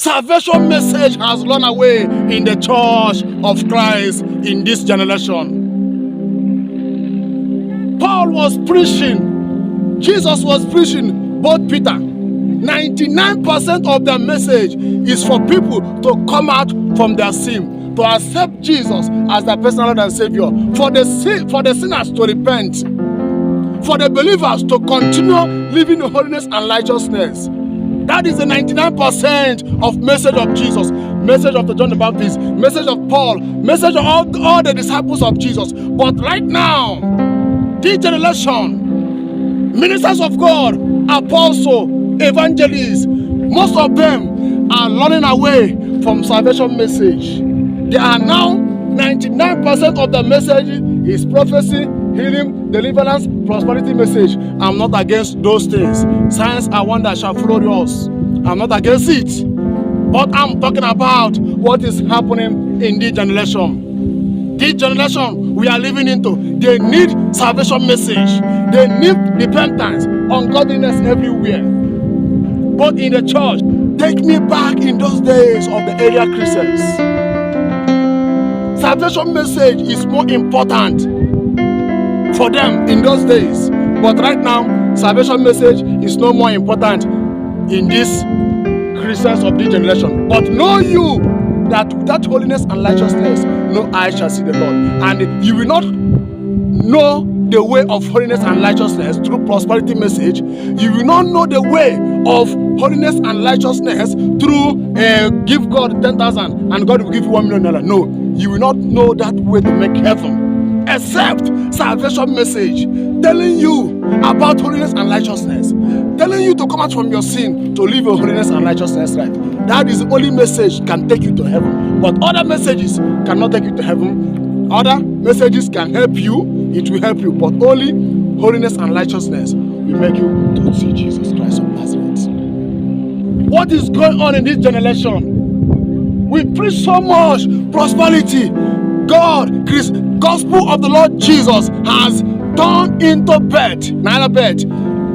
Salvation message has run away in the church of Christ in this generation. Paul was preaching, Jesus was preaching, both Peter. 99% of their message is for people to come out from their sin, to accept Jesus as their personal Lord and Savior, for the sinners to repent, for the believers to continue living in holiness and righteousness. That is the 99% of message of Jesus, message of the John the Baptist, message of Paul, message of all the disciples of Jesus. But right now, this generation, ministers of God, apostles, evangelists, most of them are running away from salvation message. They are now 99% of the message is prophecy, healing, deliverance, prosperity message. I'm not against those things. Signs and wonders shall follow us. I'm not against it. But I'm talking about what is happening in this generation. This generation we are living into, they need salvation message. They need repentance, ungodliness everywhere. But in the church, take me back in those days of the earlier Christians. Salvation message is more important for them in those days. But right now, salvation message is no more important in these Christians of this generation. But know you that without holiness and righteousness, no eye shall see the Lord. And you will not know the way of holiness and righteousness through prosperity message. You will not know the way of holiness and righteousness through give God 10,000 and God will give you 1 million. No, you will not know that way to make heaven. Except salvation message telling you about holiness and righteousness, telling you to come out from your sin to live your holiness and righteousness right. That is the only message can take you to heaven. But other messages cannot take you to heaven. Other messages can help you, it will help you, but only holiness and righteousness will make you to see Jesus Christ of Nazareth. What is going on in this generation? We preach so much prosperity. God, gospel of the Lord Jesus has turned into bet. Naira bet.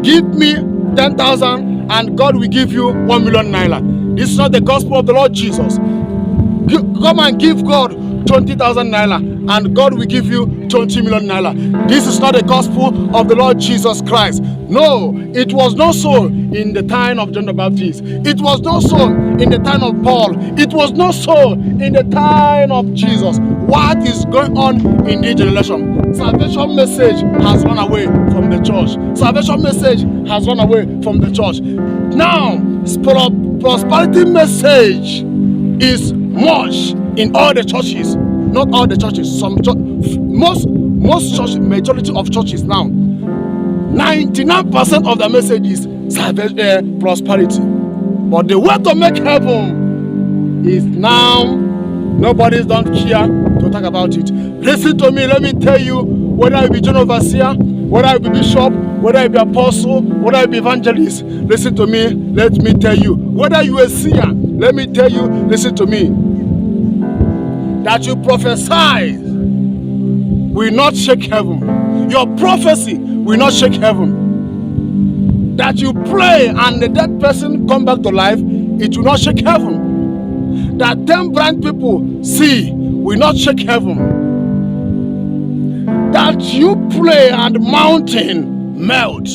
Give me 10,000 and God will give you 1 million naira. This is not the gospel of the Lord Jesus. Come and give God 20,000 naira and God will give you 20 million naira. This is not the gospel of the Lord Jesus Christ. No, it was not so in the time of John the Baptist. It was not so in the time of Paul. It was not so in the time of Jesus. What is going on in this generation? Salvation message has run away from the church. Salvation message has run away from the church. Now, prosperity message is much in all the churches. Not all the churches. Most churches, majority of churches now, 99% of the message is salvation, prosperity. But the way to make heaven is now. Nobody don't care to talk about it. Listen to me, let me tell you, whether I be John Overseer, whether I be Bishop, whether I be Apostle, whether I be Evangelist, listen to me, let me tell you. Whether you are seer, let me tell you, listen to me. That you prophesy will not shake heaven. Your prophecy will not shake heaven. That you pray and the dead person come back to life, it will not shake heaven. That 10 blind people see will not shake heaven. That you pray and mountain melt,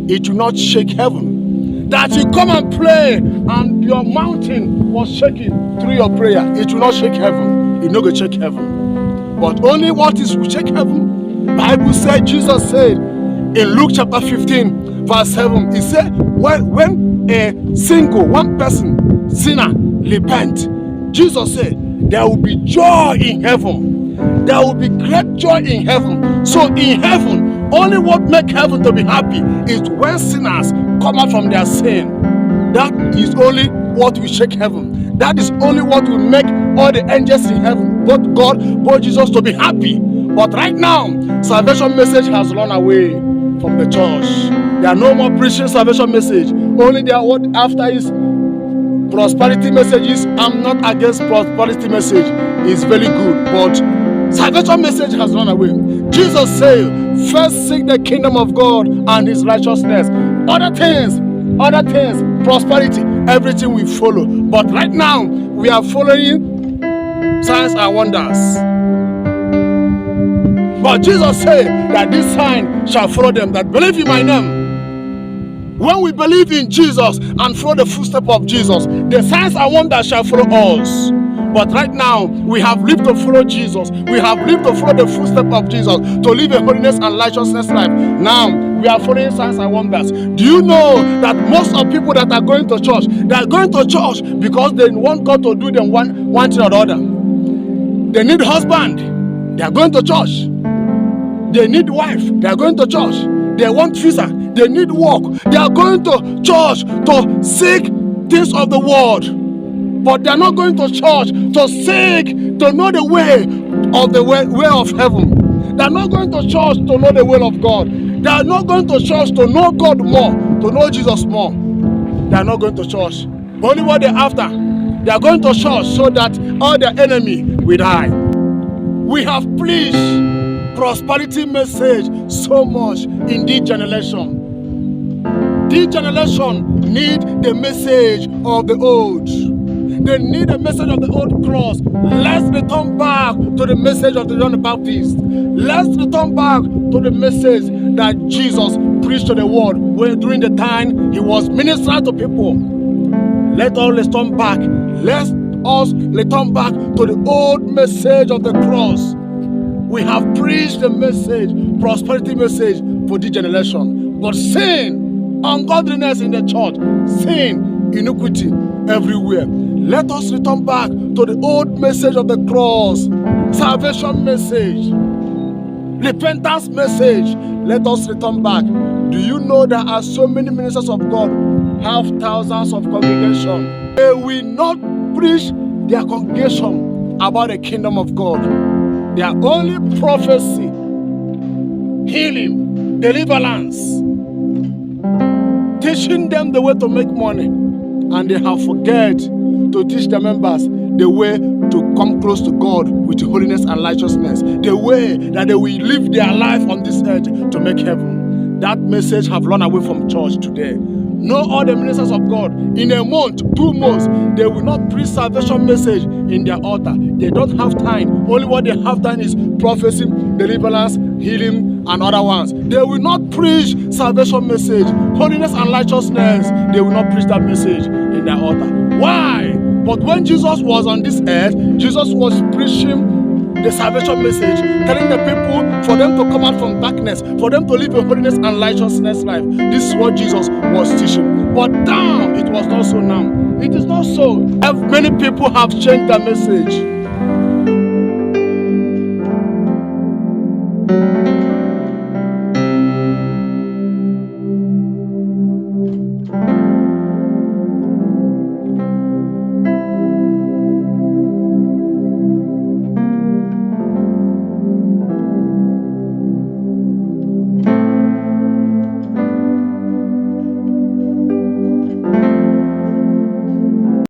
it will not shake heaven. That you come and pray and your mountain was shaking through your prayer, it will not shake heaven. It not go shake heaven. But only what is will shake heaven. Bible said, Jesus said in Luke chapter 15 verse 7, he said when a single one person sinner repent, Jesus said, there will be joy in heaven. There will be great joy in heaven. So in heaven, only what makes heaven to be happy is when sinners come out from their sin. That is only what will shake heaven. That is only what will make all the angels in heaven, both God, both Jesus, to be happy. But right now, salvation message has run away from the church. There are no more preaching salvation message. Only they are what after is prosperity messages. I'm not against prosperity message. It's very good, but salvation message has run away. Jesus said, first seek the kingdom of God and his righteousness. Other things, prosperity, everything we follow. But right now, we are following signs and wonders. But Jesus said that this sign shall follow them that believe in my name. When we believe in Jesus and follow the footsteps of Jesus, the signs and wonders shall follow us. But right now, we have lived to follow Jesus. We have lived to follow the footsteps of Jesus, to live a holiness and righteousness life. Now, we are following signs and wonders. Do you know that most of people that are going to church, they are going to church because they want God to do them one thing or the other. They need husband, they are going to church. They need wife, they are going to church. They want visa, they need work. They are going to church to seek things of the world. But they are not going to church to seek, to know the way of heaven. They are not going to church to know the will of God. They are not going to church to know God more, to know Jesus more. They are not going to church. But only what they are after, they are going to church so that all their enemy will die. We have preached prosperity message so much in this generation. This generation need the message of the old. They need the message of the old cross. Let's return back to the message of the John the Baptist. Let's return back to the message that Jesus preached to the world during the time he was ministering to people. Let us return back. Let us return back to the old message of the cross. We have preached the message, prosperity message for this generation. But sin, ungodliness in the church, sin, iniquity everywhere. Let us return back to the old message of the cross, salvation message, repentance message. Let us return back. Do you know there are so many ministers of God have thousands of congregation? They will not preach their congregation about the kingdom of God. They are only prophecy, healing, deliverance, teaching them the way to make money. And they have forget to teach their members the way to come close to God with holiness and righteousness, the way that they will live their life on this earth to make heaven. That message have run away from church today. No other ministers of God, in a month, 2 months, they will not preach salvation message in their altar. They don't have time. Only what they have time is prophecy, deliverance, healing, and other ones. They will not preach salvation message, holiness and righteousness. They will not preach that message in their altar. Why? But when Jesus was on this earth, Jesus was preaching the salvation message, telling the people for them to come out from darkness, for them to live a holiness and righteousness life. This is what Jesus was teaching. But now, it was not so now. It is not so. Many people have changed their message.